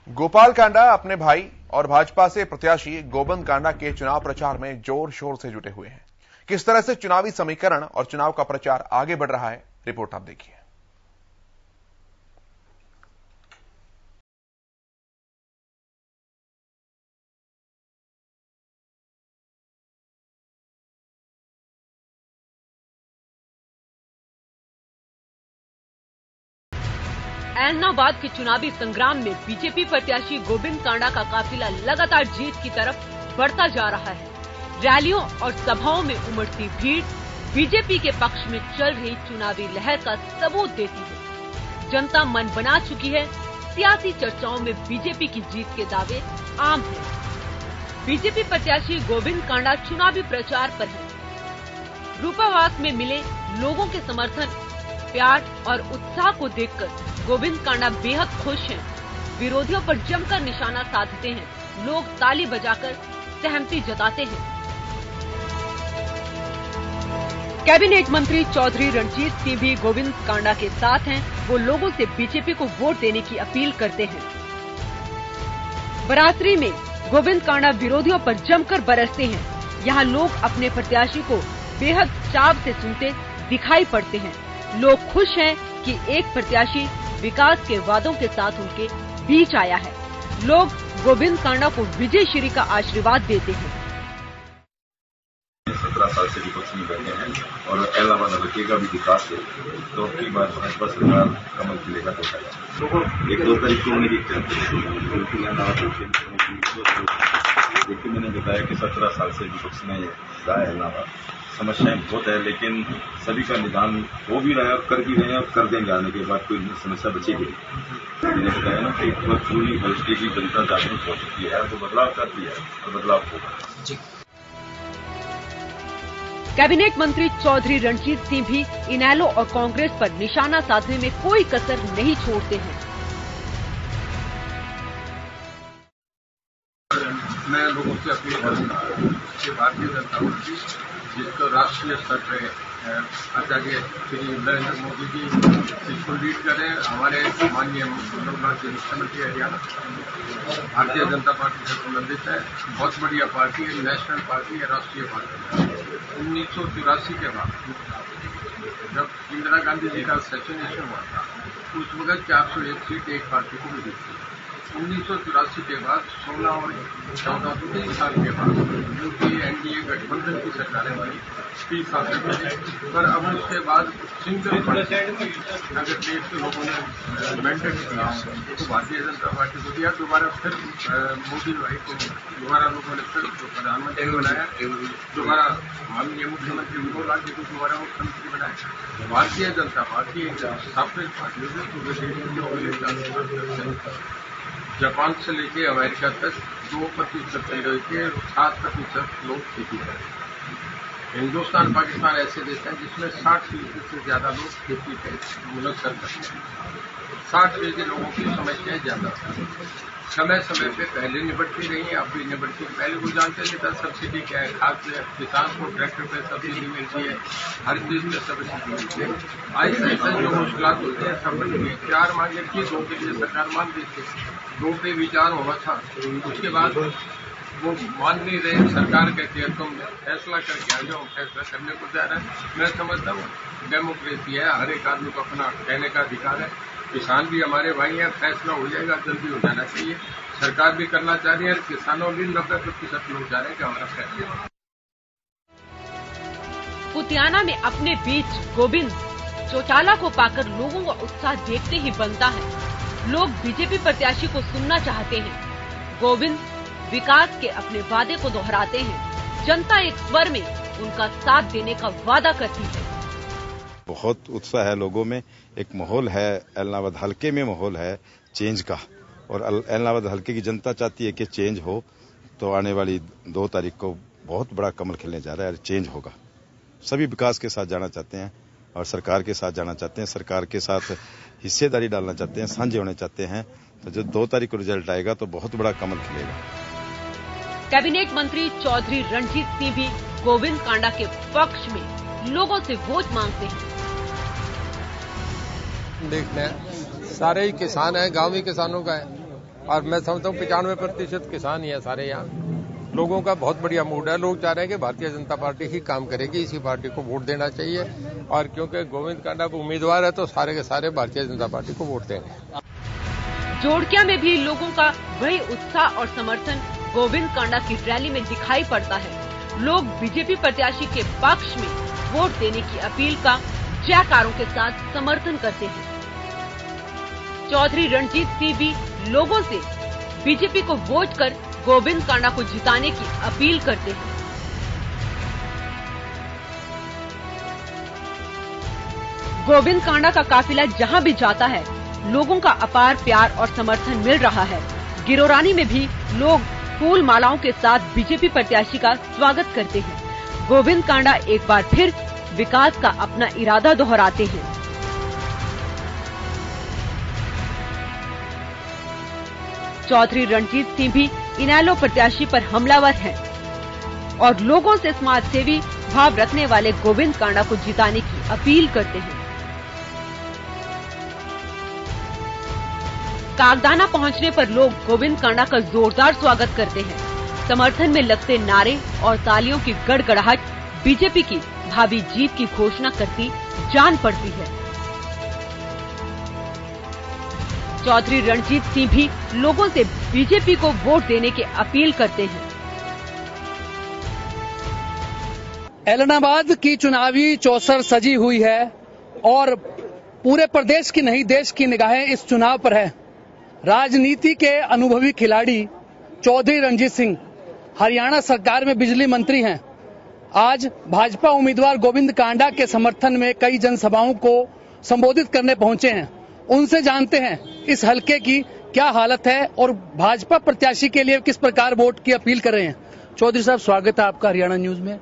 गोपाल कांडा अपने भाई और भाजपा से प्रत्याशी गोविंद कांडा के चुनाव प्रचार में जोर शोर से जुटे हुए हैं। किस तरह से चुनावी समीकरण और चुनाव का प्रचार आगे बढ़ रहा है, रिपोर्ट आप देखिए। ऐलनाबाद के चुनावी संग्राम में बीजेपी प्रत्याशी गोविंद कांडा का काफिला लगातार जीत की तरफ बढ़ता जा रहा है। रैलियों और सभाओं में उमड़ती भीड़ बीजेपी के पक्ष में चल रही चुनावी लहर का सबूत देती है। जनता मन बना चुकी है। सियासी चर्चाओं में बीजेपी की जीत के दावे आम हैं। बीजेपी प्रत्याशी गोविंद कांडा चुनावी प्रचार पर है। रूपावास में मिले लोगों के समर्थन, प्यार और उत्साह को देखकर गोविंद कांडा बेहद खुश हैं। विरोधियों पर जमकर निशाना साधते हैं। लोग ताली बजाकर सहमति जताते हैं। कैबिनेट मंत्री चौधरी रणजीत सिंह भी गोविंद कांडा के साथ हैं। वो लोगों से बीजेपी को वोट देने की अपील करते हैं। बरासरी में गोविंद कांडा विरोधियों पर जमकर बरसते हैं। यहाँ लोग अपने प्रत्याशी को बेहद चाव से सुनते दिखाई पड़ते हैं। लोग खुश हैं कि एक प्रत्याशी विकास के वादों के साथ उनके बीच आया है। लोग गोविंद कांडा को विजय श्री का आशीर्वाद देते हैं। 17 साल से विपक्ष में बैठे हैं और ऐलनाबाद हल्के का भी विकास है, तो अब की बार भाजपा सरकार कमल खिलेगा तो एक 2 तारीख को उन्हें देखिए, मैंने बताया कि 17 साल से विपक्ष में रहा है ऐलनाबाद। समस्याएं बहुत है, लेकिन सभी का निदान हो भी रहा है और कर भी रहे हैं और कर देंगे। आने के बाद कोई समस्या बचेगी। मैंने बताया ना कि पूरी हल्के की जनता जागरूक हो चुकी है, तो बदलाव चाहती है और बदलाव होगा। कैबिनेट मंत्री चौधरी रणजीत सिंह भी इनेलो और कांग्रेस पर निशाना साधने में कोई कसर नहीं छोड़ते हैं। मैं लोगों से अपील करूंगा कि भारतीय जनता पार्टी जिसको राष्ट्रीय स्तर पर आचार्य श्री नरेंद्र मोदी जी इसको लीड करें। हमारे माननीय मुख्यमंत्री हरियाणा भारतीय जनता पार्टी से संबंधित है। बहुत बढ़िया पार्टी है, नेशनल पार्टी है, राष्ट्रीय पार्टी है। 1984 के बाद जब इंदिरा गांधी जी का असैसिनेशन हुआ था, उस वक्त 401 सीट एक पार्टी को मिली थी। 1984 के बाद 16 और 14 3 साल के बाद यूपीए एनडीए गठबंधन की सरकारें बनी 30 साल तक। पर अब उसके बाद सिंगल पार्टी अगर देश के लोगों ने मैंडेट दिया तो भारतीय जनता पार्टी को दिया। दोबारा फिर मोदी भाई को दोबारा लोगों ने फिर प्रधानमंत्री बनाया। दोबारा माननीय मुख्यमंत्री मनोहर लाल जी को दोबारा मुख्यमंत्री बनाया। भारतीय जनता पार्टी स्थापित पार्टी जापान से लेके अमेरिका तक 2% रह के 7% लोग खेती करते हैं। हिंदुस्तान पाकिस्तान ऐसे देश हैं जिसमें 60% से ज्यादा लोग खेती पे मुनस्सर करते हैं। 60% के लोगों की समस्याएं ज्यादा समय समय पे पहले निपटती रही, अब भी निपटती। पहले वो जानते नहीं था सब्सिडी क्या है, खाद से किसान को ट्रैक्टर पे सब्सिडी मिलती है, हर चीज में सब्सिडी मिलती है। आज ऐसे जो मुश्किलात होते हैं सब बन गई। 4 मांगे थी, 2 के लिए सरकार मान देती है। 2 पे विचार हुआ था, उसके बाद वो मान नहीं रहे। सरकार कहती है तुम फैसला करके आ जाओ, फैसला करने को जा रहा है। मैं समझता हूँ डेमोक्रेसी है, हर एक आदमी को अपना कहने का अधिकार है। किसान भी हमारे भाई हैं, फैसला हो जाएगा, जल्दी हो जाना चाहिए। सरकार भी करना चाह रही है, किसानों भी 90% लोग चाह रहे हैं कि हमारा फैसला। पुतियाना में अपने बीच गोविंद चौटाला को पाकर लोगों का उत्साह देखते ही बनता है। लोग बीजेपी प्रत्याशी को सुनना चाहते हैं। गोविंद विकास के अपने वादे को दोहराते हैं। जनता एक स्वर में उनका साथ देने का वादा करती है। बहुत उत्साह है लोगों में, एक माहौल है ऐलनाबाद हल्के में, माहौल है चेंज का। और ऐलनाबाद हल्के की जनता चाहती है कि चेंज हो, तो आने वाली 2 तारीख को बहुत बड़ा कमल खिलने जा रहा है और चेंज होगा। सभी विकास के साथ जाना चाहते हैं और सरकार के साथ जाना चाहते हैं, सरकार के साथ हिस्सेदारी डालना चाहते हैं, साझे होने चाहते हैं। तो जो 2 तारीख को रिजल्ट आएगा तो बहुत बड़ा कमल खिलेगा। कैबिनेट मंत्री चौधरी रणजीत सिंह भी गोविंद कांडा के पक्ष में लोगों से वोट मांगते हैं। देखना सारे ही किसान हैं, गांवी किसानों का है। और मैं समझता हूँ 95% किसान ही है सारे यहाँ। लोगों का बहुत बढ़िया मूड है। लोग चाह रहे हैं कि भारतीय जनता पार्टी ही काम करेगी, इसी पार्टी को वोट देना चाहिए। और क्योंकि गोविंद कांडा उम्मीदवार है तो सारे के सारे भारतीय जनता पार्टी को वोट देंगे। जोड़किया में भी लोगों का वही उत्साह और समर्थन गोविंद कांडा की रैली में दिखाई पड़ता है। लोग बीजेपी प्रत्याशी के पक्ष में वोट देने की अपील का जयकारों के साथ समर्थन करते हैं। चौधरी रणजीत सिंह भी लोगों से बीजेपी को वोट कर गोविंद कांडा को जिताने की अपील करते हैं। गोविंद कांडा का काफिला जहां भी जाता है, लोगों का अपार प्यार और समर्थन मिल रहा है। गिरोरानी में भी लोग फूल मालाओं के साथ बीजेपी प्रत्याशी का स्वागत करते हैं। गोविंद कांडा एक बार फिर विकास का अपना इरादा दोहराते हैं। चौधरी रणजीत सिंह भी इनेलो प्रत्याशी पर हमलावर हैं और लोगों से समाज सेवी भाव रखने वाले गोविंद कांडा को जिताने की अपील करते हैं। कागदाना पहुंचने पर लोग गोविंद कांडा का जोरदार स्वागत करते हैं। समर्थन में लगते नारे और तालियों की गड़गड़ाहट बीजेपी की भावी जीत की घोषणा करती जान पड़ती है। चौधरी रणजीत सिंह भी लोगों से बीजेपी को वोट देने की अपील करते हैं। ऐलनाबाद की चुनावी चौसर सजी हुई है और पूरे प्रदेश की नहीं देश की निगाहें इस चुनाव पर है। राजनीति के अनुभवी खिलाड़ी चौधरी रणजीत सिंह हरियाणा सरकार में बिजली मंत्री हैं। आज भाजपा उम्मीदवार गोविंद कांडा के समर्थन में कई जनसभाओं को संबोधित करने पहुंचे हैं। उनसे जानते हैं इस हलके की क्या हालत है और भाजपा प्रत्याशी के लिए किस प्रकार वोट की अपील कर रहे हैं। चौधरी साहब, स्वागत है आपका हरियाणा न्यूज में।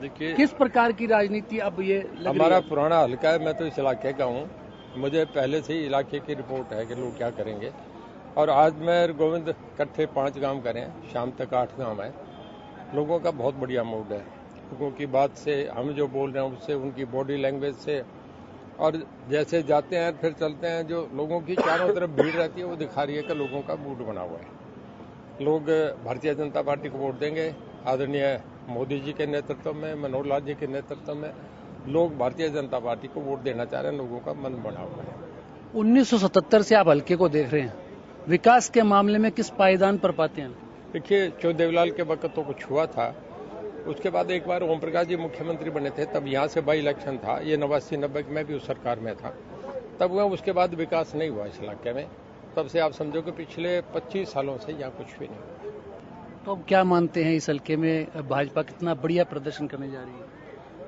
देखिए, किस प्रकार की राजनीति अब ये हमारा पुराना हलका है। मैं तो इस इलाके का हूँ। मुझे पहले से ही इलाके की रिपोर्ट है कि लोग क्या करेंगे। और आज मैं गोविंद इकट्ठे 5 गांव करे हैं, शाम तक 8 गांव है। लोगों का बहुत बढ़िया मूड है। लोगों की बात से, हम जो बोल रहे हैं उससे, उनकी बॉडी लैंग्वेज से, और जैसे जाते हैं फिर चलते हैं, जो लोगों की चारों तरफ भीड़ रहती है वो दिखा रही है कि लोगों का मूड बना हुआ है। लोग भारतीय जनता पार्टी को वोट देंगे। आदरणीय मोदी जी के नेतृत्व में, मनोहर लाल जी के नेतृत्व में लोग भारतीय जनता पार्टी को वोट देना चाह रहे हैं। लोगों का मन बना हुआ है। 1977 से आप हल्के को देख रहे हैं, विकास के मामले में किस पायदान पर पाते हैं? देखिए, देवलाल के वक्त तो कुछ हुआ था। उसके बाद एक बार ओम प्रकाश जी मुख्यमंत्री बने थे, तब यहाँ से बाई इलेक्शन था। ये 89-90 में भी उस सरकार में था, तब हुआ। उसके बाद विकास नहीं हुआ इस इलाके में। तब से आप समझो कि पिछले 25 सालों से यहाँ कुछ भी नहीं हुआ। तो अब क्या मानते हैं इस हल्के में भाजपा कितना बढ़िया प्रदर्शन करने जा रही है?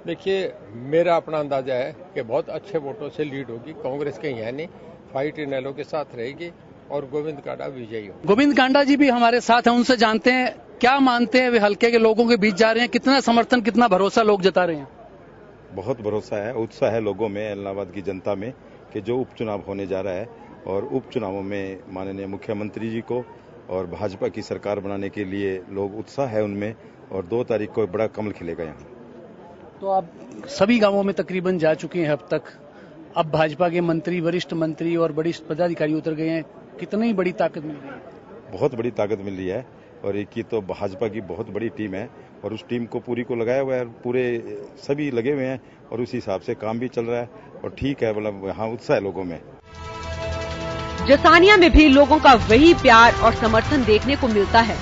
देखिए, मेरा अपना अंदाजा है कि बहुत अच्छे वोटों से लीड होगी। कांग्रेस कहीं है नहीं, फाइट इनेलो के साथ रहेगी और गोविंद कांडा विजयी हो। गोविंद कांडा जी भी हमारे साथ हैं, उनसे जानते हैं क्या मानते हैं। वे हल्के के लोगों के बीच जा रहे हैं, कितना समर्थन, कितना भरोसा लोग जता रहे हैं? बहुत भरोसा है, उत्साह है लोगों में, ऐलनाबाद की जनता में, कि जो उपचुनाव होने जा रहा है और उपचुनावों में माननीय मुख्यमंत्री जी को और भाजपा की सरकार बनाने के लिए लोग उत्साह है उनमें। और 2 तारीख को बड़ा कमल खिलेगा यहाँ। तो आप सभी गांवों में तकरीबन जा चुके हैं अब तक। अब भाजपा के मंत्री, वरिष्ठ मंत्री और वरिष्ठ पदाधिकारी उतर गए हैं। कितनी बड़ी ताकत मिल रही है? बहुत बड़ी ताकत मिल रही है। और एक ही तो भाजपा की बहुत बड़ी टीम है और उस टीम को पूरी को लगाया हुआ है। पूरे सभी लगे हुए हैं और उस हिसाब से काम भी चल रहा है और ठीक है। मतलब यहाँ उत्साह है लोगों में। जसानिया में भी लोगों का वही प्यार और समर्थन देखने को मिलता है।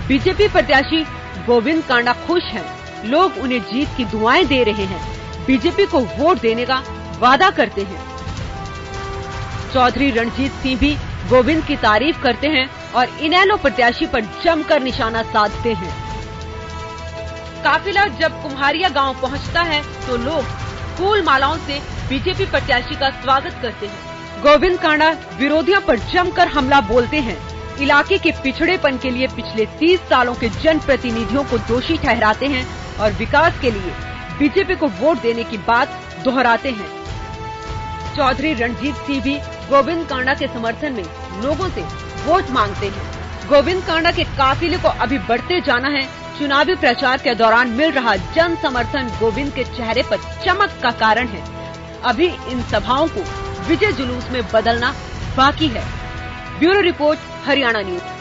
बीजेपी प्रत्याशी गोविंद कांडा खुश हैं। लोग उन्हें जीत की दुआएं दे रहे हैं। बीजेपी को वोट देने का वादा करते हैं। चौधरी रणजीत सिंह भी गोविंद की तारीफ करते हैं और इनेलो प्रत्याशी पर जमकर निशाना साधते हैं। काफिला जब कुम्हारिया गांव पहुंचता है तो लोग फूल मालाओं से बीजेपी प्रत्याशी का स्वागत करते हैं। गोविंद कांडा विरोधियों पर जमकर हमला बोलते हैं। इलाके के पिछड़ेपन के लिए पिछले 30 सालों के जनप्रतिनिधियों को दोषी ठहराते हैं और विकास के लिए बीजेपी को वोट देने की बात दोहराते हैं। चौधरी रणजीत सिंह भी गोविंद कांडा के समर्थन में लोगों से वोट मांगते हैं। गोविंद कांडा के काफिले को अभी बढ़ते जाना है। चुनावी प्रचार के दौरान मिल रहा जन समर्थन गोविंद के चेहरे पर चमक का कारण है। अभी इन सभाओं को विजय जुलूस में बदलना बाकी है। Bureau report, Haryana news.